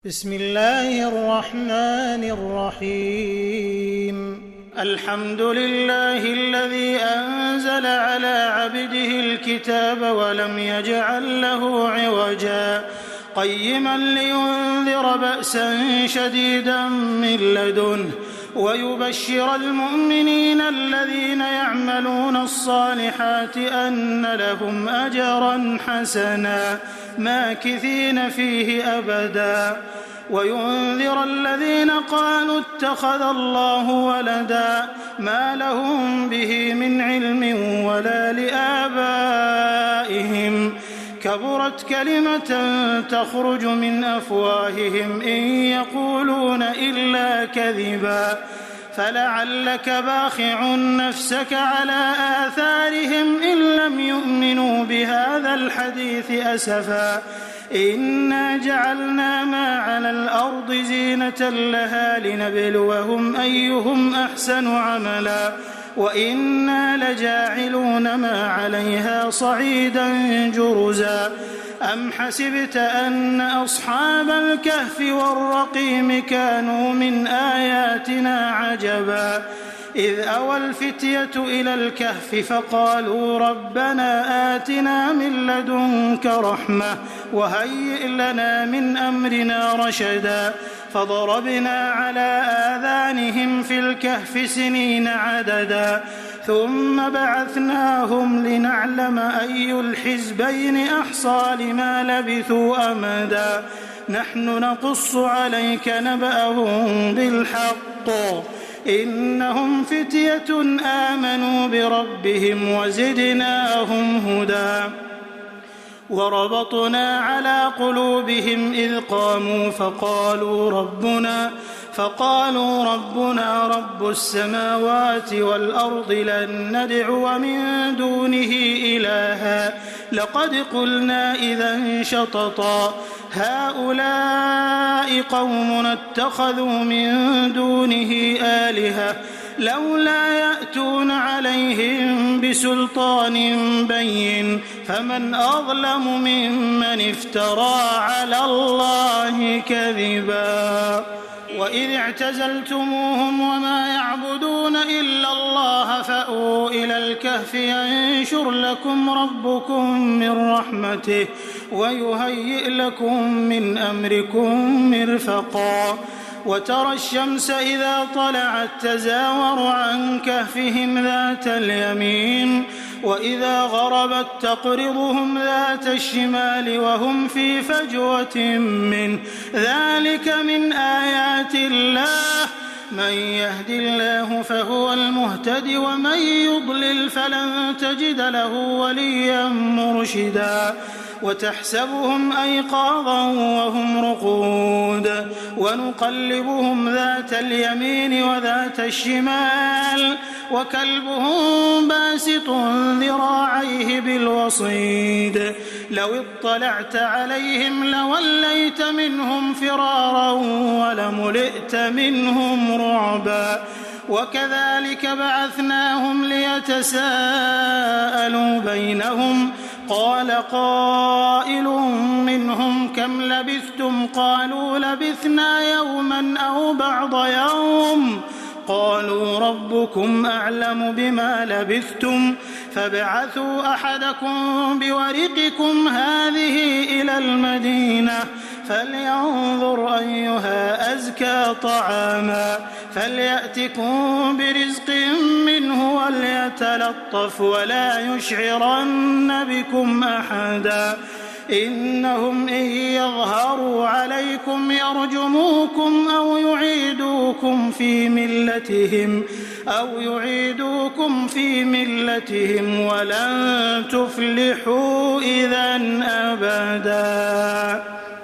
بسم الله الرحمن الرحيم الحمد لله الذي أنزل على عبده الكتاب ولم يجعل له عوجا قيما لينذر بأسا شديدا من لدنه ويبشر المؤمنين الذين يعملون الصالحات أن لهم أجرا حسنا ماكثين فيه أبدا وينذر الذين قالوا اتخذ الله ولدا ما لهم به من علم ولا لآبائهم كبرت كلمة تخرج من أفواههم إن يقولون إلا كذبا فلعلك باخع نفسك على آثارهم إن لم يؤمنوا بهذا الحديث أسفا إنا جعلنا ما على الأرض زينة لها لنبلوهم أيهم أحسن عملا وإنا لجاعلون ما عليها صعيدا جرزا أم حسبت أن أصحاب الكهف والرقيم كانوا من آياتنا عجبا إذ أوى الفتية إلى الكهف فقالوا ربنا آتنا من لدنك رحمة وهيئ لنا من أمرنا رشدا فضربنا على آذانهم في الكهف سنين عددا ثم بعثناهم لنعلم أي الحزبين أحصى لما لبثوا أمدا نحن نقص عليك نبأهم بالحق إنهم فتية آمنوا بربهم وزدناهم هدى وربطنا على قلوبهم إذ قاموا فقالوا ربنا رب السماوات والأرض لن ندعو من دونه إلها لقد قلنا إذا شططا هؤلاء قومنا اتخذوا من دونه آلهة لولا يأتون عليهم بسلطان بين فمن أظلم ممن افترى على الله كذبا وإذ اعتزلتموهم وما يعبدون إلا الله فأووا إلى الكهف ينشر لكم ربكم من رحمته ويهيئ لكم من أمركم مرفقا وترى الشمس إذا طلعت تزاور عن كهفهم ذات اليمين وإذا غربت تقرضهم ذات الشمال وهم في فجوة منه ذلك من آيات الله من يهد الله فهو المهتد ومن يضلل فلن تجد له وليا مرشدا وتحسبهم أيقاظا وهم رقود ونقلبهم ذات اليمين وذات الشمال وكلبهم باسط ذراعيه بالوصيد لو اطلعت عليهم لوليت منهم فرارا ولملئت منهم رعبا وكذلك بعثناهم ليتساءلوا بينهم قال قائل منهم كم لبثتم قالوا لبثنا يوما أو بعض يوم قالوا ربكم أعلم بما لبثتم فابعثوا أحدكم بورقكم هذه إلى المدينة فلينظر أيها أزكى طعاما فليأتكم برزق منه وليتلطف ولا يشعرن بكم أحدا إنهم إن يظهروا عليكم يرجموكم أو يعيدوكم في ملتهم ولن تفلحوا إذا أبدا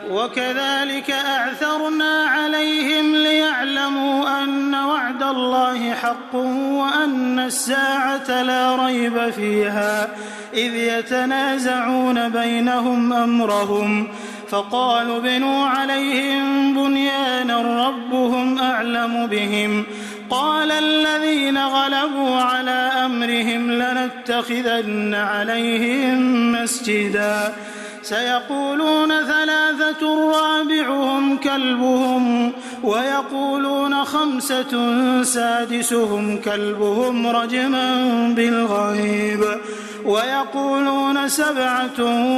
وكذلك أعثرنا عليهم ليعلموا أن وعد الله حق وأن الساعة لا ريب فيها إذ يتنازعون بينهم أمرهم فقالوا ابنوا عليهم بنيانا ربهم أعلم بهم قال الذين غلبوا على أمرهم لنتخذن عليهم مسجدا سيقولون 3 رابعهم كلبهم ويقولون 5 سادسهم كلبهم رجما بالغيب ويقولون 7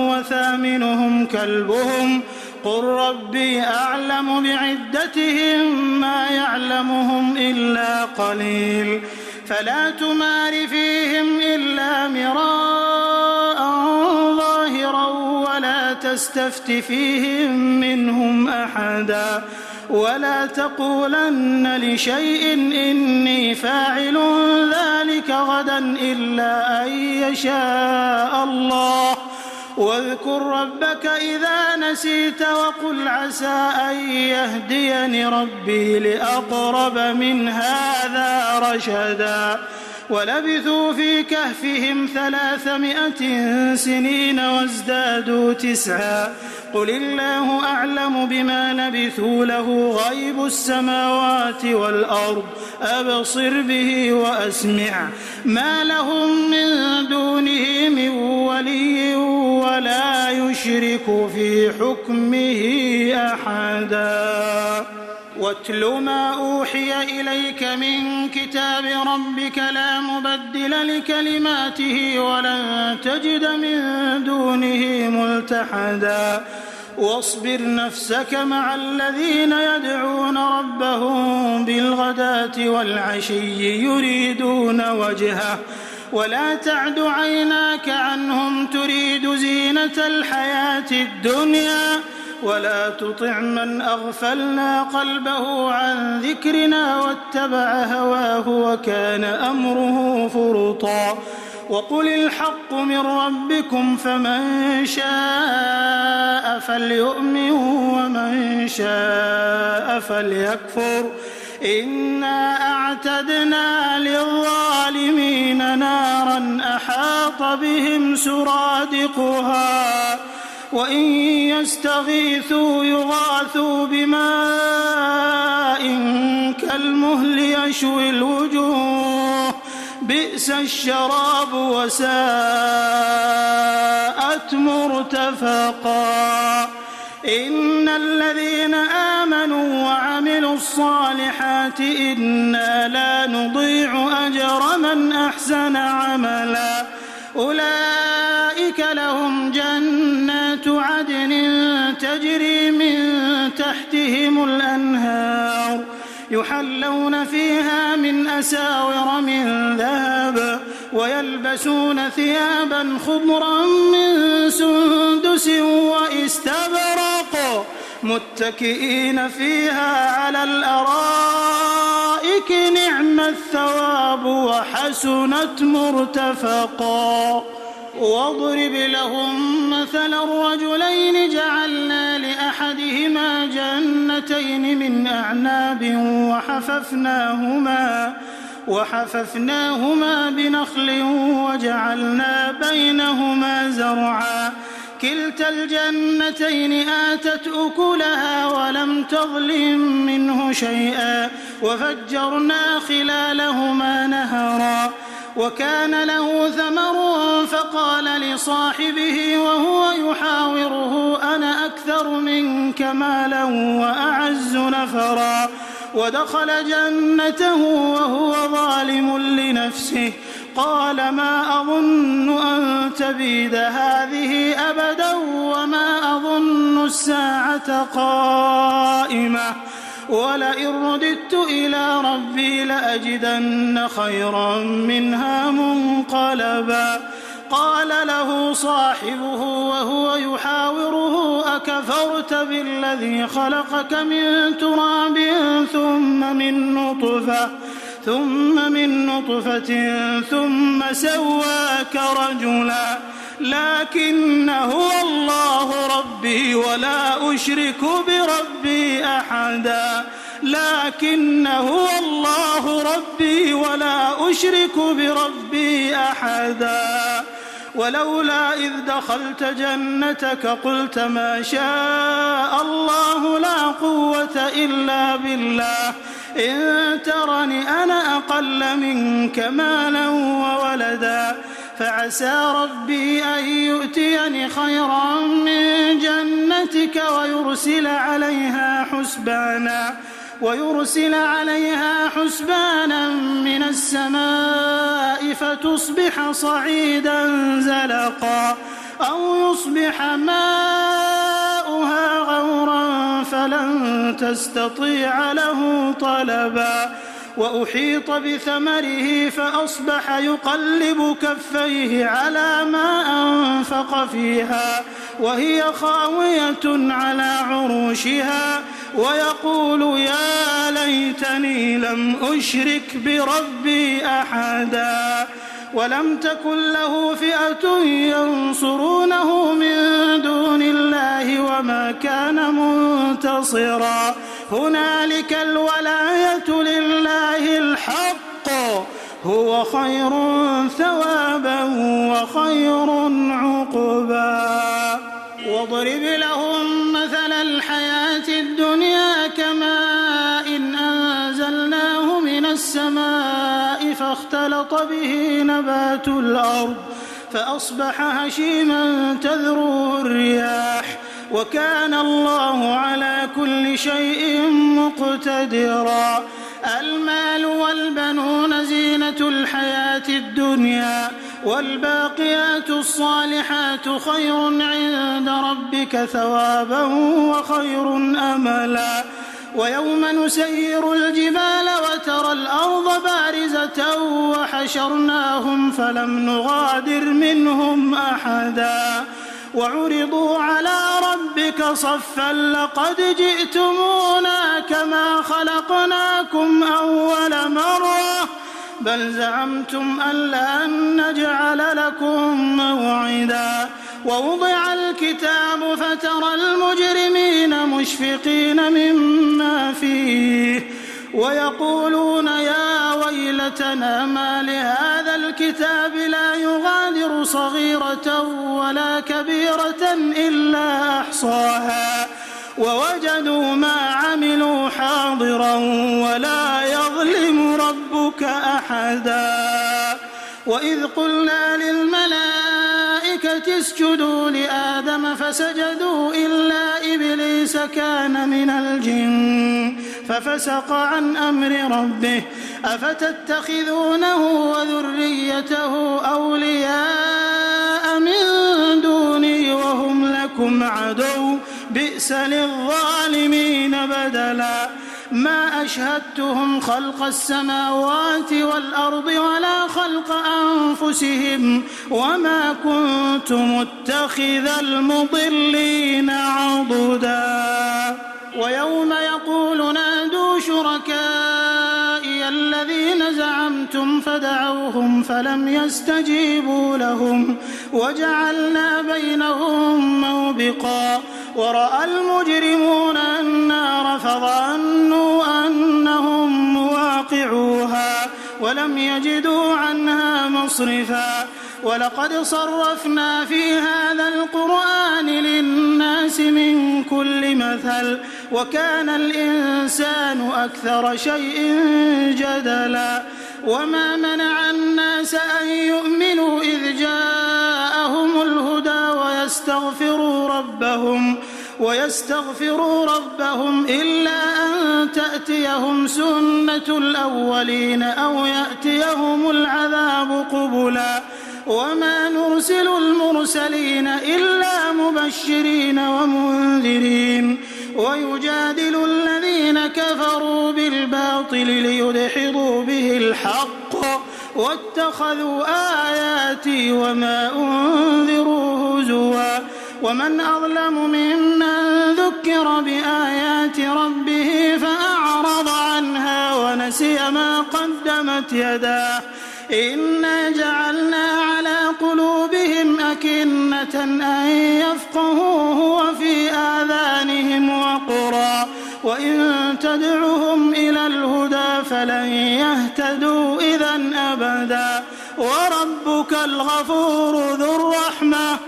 وثامنهم كلبهم قل ربي أعلم بعدتهم ما يعلمهم إلا قليل فلا تمار فيهم إلا مراء ظاهرا ولا تستفت فيهم منهم أحدا ولا تقولن لشيء إني فاعل ذلك غدا إلا أن يشاء الله واذكر ربك إذا نسيت وقل عسى أن يهديني ربي لأقرب من هذا رشدا ولبثوا في كهفهم 300 سنين وازدادوا 9 قل الله أعلم بما لبثوا له غيب السماوات والأرض أبصر به وأسمع ما لهم من دونه من ولي ولا يشرك في حكمه أحدا واتل ما أوحي إليك من كتاب ربك لا مبدل لكلماته ولن تجد من دونه ملتحدا واصبر نفسك مع الذين يدعون ربهم بالغداة والعشي يريدون وجهه ولا تعد عيناك عنهم تريد زينة الحياة الدنيا ولا تطع من أغفلنا قلبه عن ذكرنا واتبع هواه وكان أمره فرطا وقل الحق من ربكم فمن شاء فليؤمن ومن شاء فليكفر إنا أعتدنا للظالمين نارا أحاط بهم سرادقها وإن يستغيثوا يغاثوا بماء كالمهل يشوي الوجوه بئس الشراب وساءت مرتفقا إن الذين آمنوا وعملوا الصالحات إنا لا نضيع أجر من أحسن عملا أولئك لهم جنات عدن تجري من تحتهم الأنهار يحلون فيها من أساور من ذهب ويلبسون ثيابا خضرا من سندس واستبرق متكئين فيها على الأرائك نعم الثواب وحسنت مرتفقا واضرب لهم مثلا الرجلين جعلنا لأحدهما جنتين من أعناب وحففناهما بنخل وجعلنا بينهما زرعا كلتا الجنتين آتت أكلها ولم تظلم منه شيئا وفجرنا خلالهما نهرا وكان له ثمر فقال لصاحبه وهو يحاوره أنا أكثر منك مالا وأعز نفرا ودخل جنته وهو ظالم لنفسه قال ما أظن أن تبيد هذه أبدا وما أظن الساعة قائمة ولئن رددت إلى ربي لأجدن خيرا منها منقلبا قال له صاحبه وهو يحاوره أكفرت بالذي خلقك من تراب ثم من نطفة ثم سواك رجلا لكن هو الله ربي ولا أشرك بربي أحدا لكن هو الله ربي ولا أشرك بربي أحدا ولولا إذ دخلت جنتك قلت ما شاء الله لا قوة إلا بالله إن ترني أنا أقل منك مالا وولدا فعسى ربي أن يؤتيني خيرا من جنتك ويرسل عليها حسبانا من السماء فتصبح صعيدا زلقا أو يصبح ماؤها غورا فلن تستطيع له طلبا وأحيط بثمره فأصبح يقلب كفيه على ما أنفق فيها وهي خاوية على عروشها ويقول يا ليتني لم أشرك بربي أحدا ولم تكن له فئة ينصرونه من دون الله وما كان منتصرا هنالك الولاية لله الحق هو خير ثوابا وخير عقبا واضرب لهم مثل الحياة الدنيا كماء أنزلناه من السماء فاختلط به نبات الأرض فأصبح هشيما تذروه الرياح وكان الله على كل شيء مقتدرا المال والبنون زينة الحياة الدنيا والباقيات الصالحات خير عند ربك ثوابا وخير أملا ويوم نسير الجبال وترى الأرض بارزة وحشرناهم فلم نغادر منهم أحدا وعرضوا على ربك صفا لقد جئتمونا كما خلقناكم أول مرة بل زعمتم أن لن نجعل لكم موعدا ووضع الكتاب فترى المجرمين مشفقين مما فيه ويقولون يا ويلتنا ما لهذا الكتاب لا يغادر صغيرة ولا كبيرة إلا أحصاها ووجدوا ما عملوا حاضرا ولا يظلم ربك أحدا وإذ قلنا للملائكة اسجدوا لآدم فسجدوا إلا إبليس كان من الجن ففسق عن أمر ربه أفتتخذونه وذريته أولياء من دوني وهم لكم عدو بئس للظالمين بدلا ما أشهدتهم خلق السماوات والأرض ولا خلق أنفسهم وما كنت متخذ المضلين عضدا ويوم يقول نادوا شركائي الذين زعمتم فدعوهم فلم يستجيبوا لهم وجعلنا بينهم موبقا ورأى المجرمون النار فظنوا أنهم مواقعوها ولم يجدوا عنها مصرفا ولقد صرفنا في هذا القرآن للناس من كل مثل وكان الإنسان أكثر شيء جدلا وما منع الناس أن يؤمنوا إذ جاءهم الهدى ويستغفروا ربهم إلا أن تأتيهم سنة الأولين أو يأتيهم العذاب قبلا وما نرسل المرسلين إلا مبشرين ومنذرين ويجادل الذين كفروا بالباطل ليدحضوا به الحق واتخذوا آياتي وما أنذروا هزوا ومن أظلم ممن ذكر بآيات ربه فأعرض عنها ونسي ما قدمت يداه إنا جعلنا على قلوبهم أكنة أن يفقهوه وفي آذانهم وقرا وإن تدعهم إلى الهدى فلن يهتدوا إذا أبدا وربك الغفور ذو الرحمة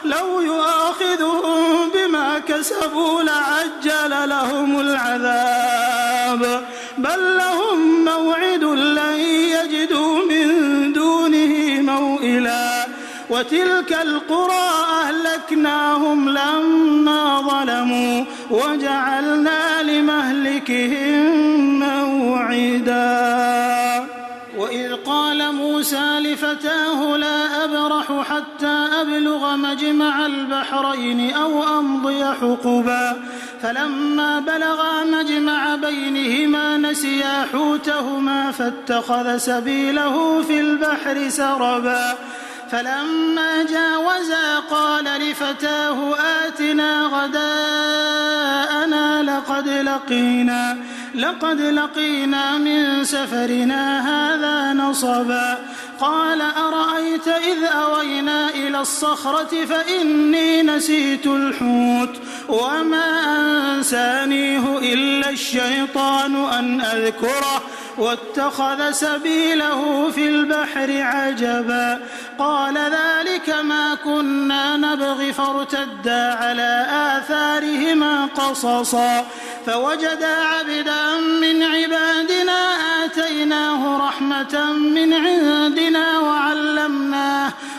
لو يؤاخذهم بما كسبوا لعجل لهم العذاب بل لهم موعد لن يجدوا من دونه موئلا وتلك القرى أهلكناهم لما ظلموا وجعلنا لمهلكهم موعدا وإذ قال موسى لفتاه لا أبرح حتى أبلغ مجمع البحرين أو أمضي حقبا فلما بلغا مجمع بينهما نسيا حوتهما فاتخذ سبيله في البحر سربا فلما جاوزا قال لفتاه آتنا غداءنا لقد لقينا من سفرنا هذا نصبا قال أرأيت إذ أوينا إلى الصخرة فإني نسيت الحوت وما أنسانيه إلا الشيطان أن أذكره واتخذ سبيله في البحر عجبا قال ذلك ما كنا نبغي فارتدا على آثارهما قصصا فوجدا عبدا من عبادنا آتيناه رحمة من عندنا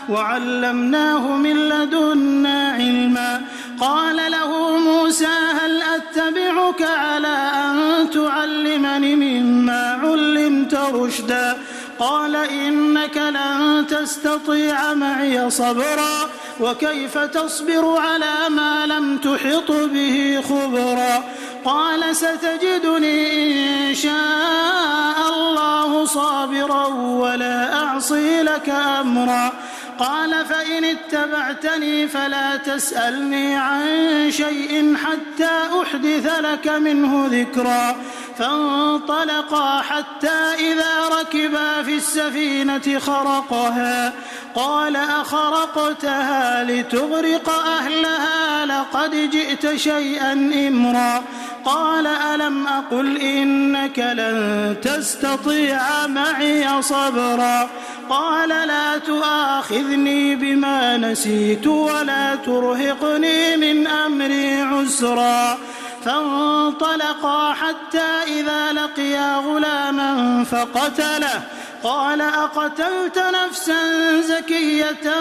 وعلمناه من لدنا علما قال له موسى هل أتبعك على أن تعلمني مما علمت رشدا قال إنك لن تستطيع معي صبرا وكيف تصبر على ما لم تحط به خبرا قال ستجدني إن شاء الله صابرا ولا أعصي لك أمرا قال فإن اتبعتني فلا تسألني عن شيء حتى أحدث لك منه ذكرا فانطلقا حتى إذا ركبا في السفينة خرقها قال أخرقتها لتغرق أهلها لقد جئت شيئا إمرا قال ألم أقل إنك لن تستطيع معي صبرا قال لا تؤاخذني بما نسيت ولا ترهقني من أمري عسرا فانطلقا حتى إذا لقيا غلاما فقتله قال أقتلت نفسا زكية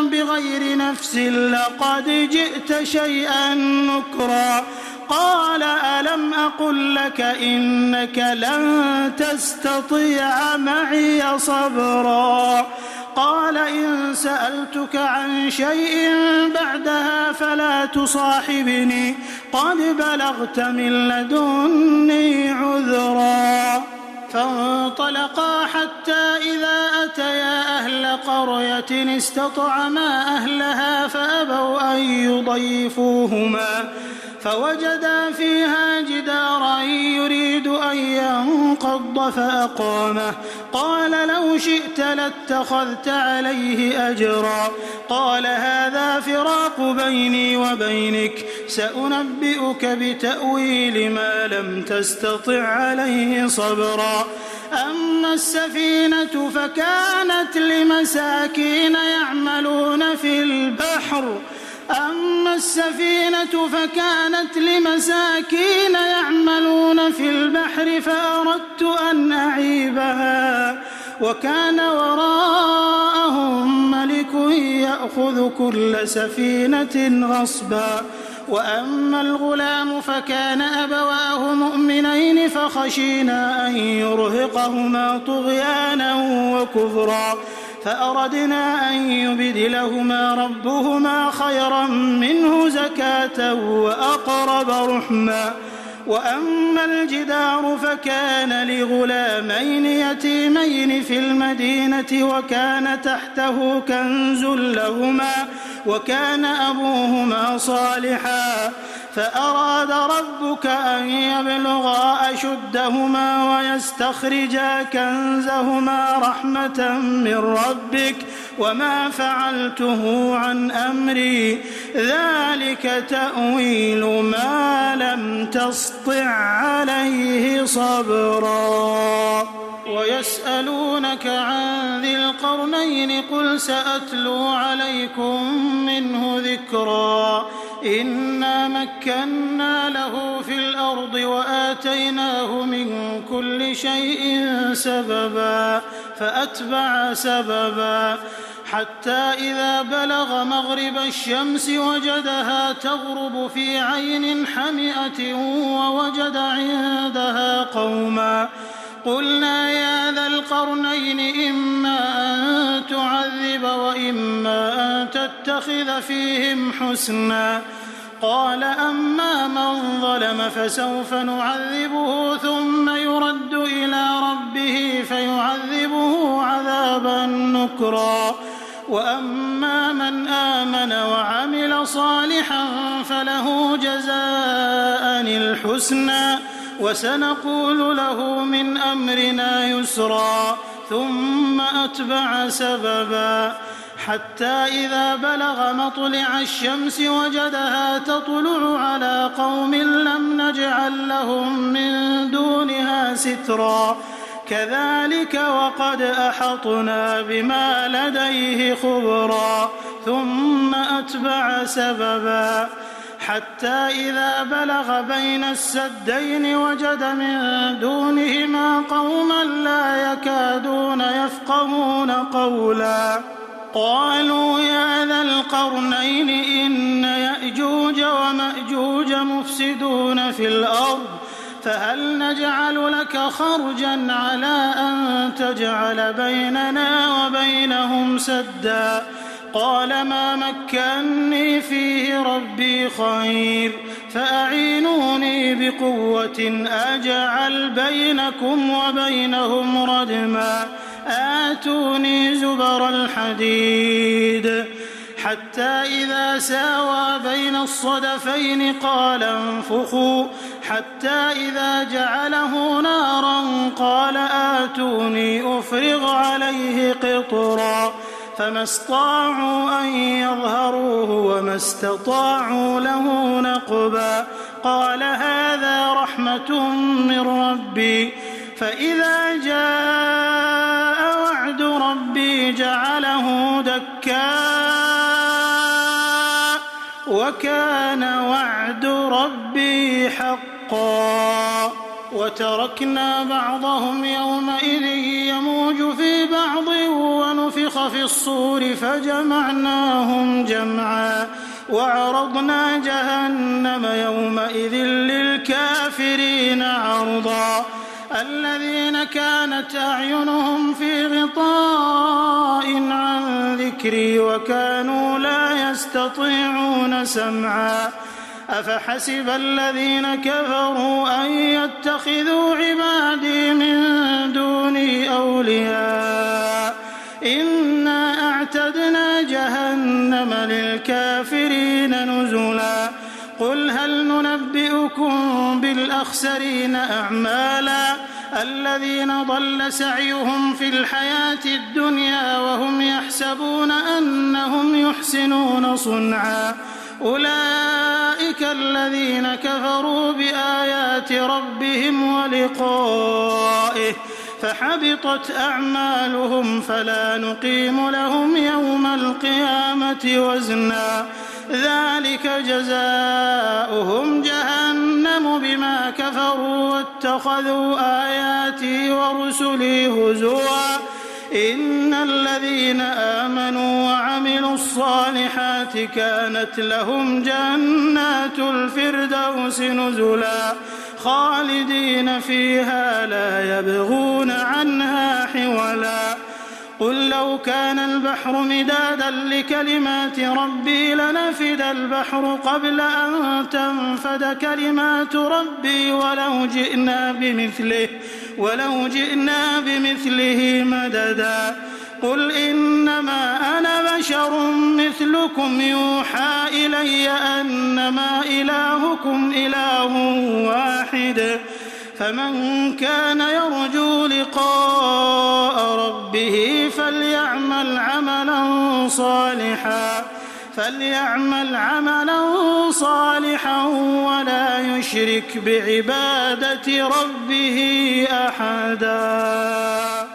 بغير نفس لقد جئت شيئا نكرا قال ألم أقل لك إنك لن تستطيع معي صبرا قال إن سألتك عن شيء بعدها فلا تصاحبني قد بلغت من لدني عذرا فانطلقا حتى إذا أتيا أهل قرية استطعما أهلها فأبوا أن يضيفوهما فوجدا فيها جدارا يريد أن ينقض فأقامه قال لو شئت لاتخذت عليه أجرا قال هذا فراق بيني وبينك سأنبئك بتأويل ما لم تستطع عليه صبرا أما السفينة فكانت لمساكين يعملون في البحر فأردت أن أعيبها وكان وراءهم ملك يأخذ كل سفينة غصبا وأما الغلام فكان أبواه مؤمنين فخشينا أن يرهقهما طغيانا وكفرا فأردنا أن يبدلهما ربهما خيرا منه زكاة وأقرب رحما وأما الجدار فكان لغلامين يتيمين في المدينة وكان تحته كنز لهما وكان أبوهما صالحا فأراد ربك أن يبلغا أشدهما ويستخرجا كنزهما رحمة من ربك وما فعلته عن أمري ذلك تأويل ما لم تسطع عليه صبرا ويسألونك عن ذي القرنين قل سأتلو عليكم منه ذكرا إنا مكنا له في الأرض وآتيناه من كل شيء سببا فأتبع سببا حتى إذا بلغ مغرب الشمس وجدها تغرب في عين حمئة ووجد عندها قوما قلنا يا ذا القرنين إما أن تعذب وإما أن تتخذ فيهم حسنا قال أما من ظلم فسوف نعذبه ثم يرد إلى ربه فيعذبه عذابا نكرا وأما من آمن وعمل صالحا فله جزاء الحسنى وسنقول له من أمرنا يسرا ثم أتبع سببا حتى إذا بلغ مطلع الشمس وجدها تطلع على قوم لم نجعل لهم من دونها سترا كذلك وقد أحطنا بما لديه خبرا ثم أتبع سببا حتى إذا بلغ بين السدين وجد من دونهما قوما لا يكادون يفقهون قولا قالوا يا ذا القرنين إن يأجوج ومأجوج مفسدون في الأرض فهل نجعل لك خرجا على أن تجعل بيننا وبينهم سدا قال ما مكني فيه ربي خير فأعينوني بقوة أجعل بينكم وبينهم ردما آتوني زبر الحديد حتى إذا ساوى بين الصدفين قال انفخوا حتى إذا جعله نارا قال آتوني أفرغ عليه قطرا فما استطاعوا أن يظهروه وما استطاعوا له نقبا قال هذا رحمة من ربي فإذا جاء وعد ربي جعله دكا وكان وعد ربي حقا وتركنا بعضهم يومئذ يموج في بعض ونفخ في الصور فجمعناهم جمعا وعرضنا جهنم يومئذ للكافرين عرضا الذين كانت أعينهم في غطاء عن ذكري وكانوا لا يستطيعون سمعا أفحسب الذين كفروا أن يتخذوا عبادي من دوني أولياء إنا أعتدنا جهنم للكافرين نزلا قل هل ننبئكم بالأخسرين أعمالا الذين ضل سعيهم في الحياة الدنيا وهم يحسبون أنهم يحسنون صنعا أولئك الذين كفروا بآيات ربهم ولقائه فحبطت أعمالهم فلا نقيم لهم يوم القيامة وزنا ذلك جزاؤهم جهنم بما كفروا واتخذوا آياتي ورسلي هزوا إن الذين آمنوا وعملوا الصالحات كانت لهم جنات الفردوس نزلا خالدين فيها لا يبغون عنها حولا قل لو كان البحر مدادا لكلمات ربي لنفد البحر قبل أن تنفد كلمات ربي ولو جئنا بمثله مددا قل إنما أنا بشر مثلكم يوحى إلي أنما إلهكم إله واحد فمن كان يرجو لقاء ربه فليعمل عملا صالحا ولا يشرك بعبادة ربه أحدا.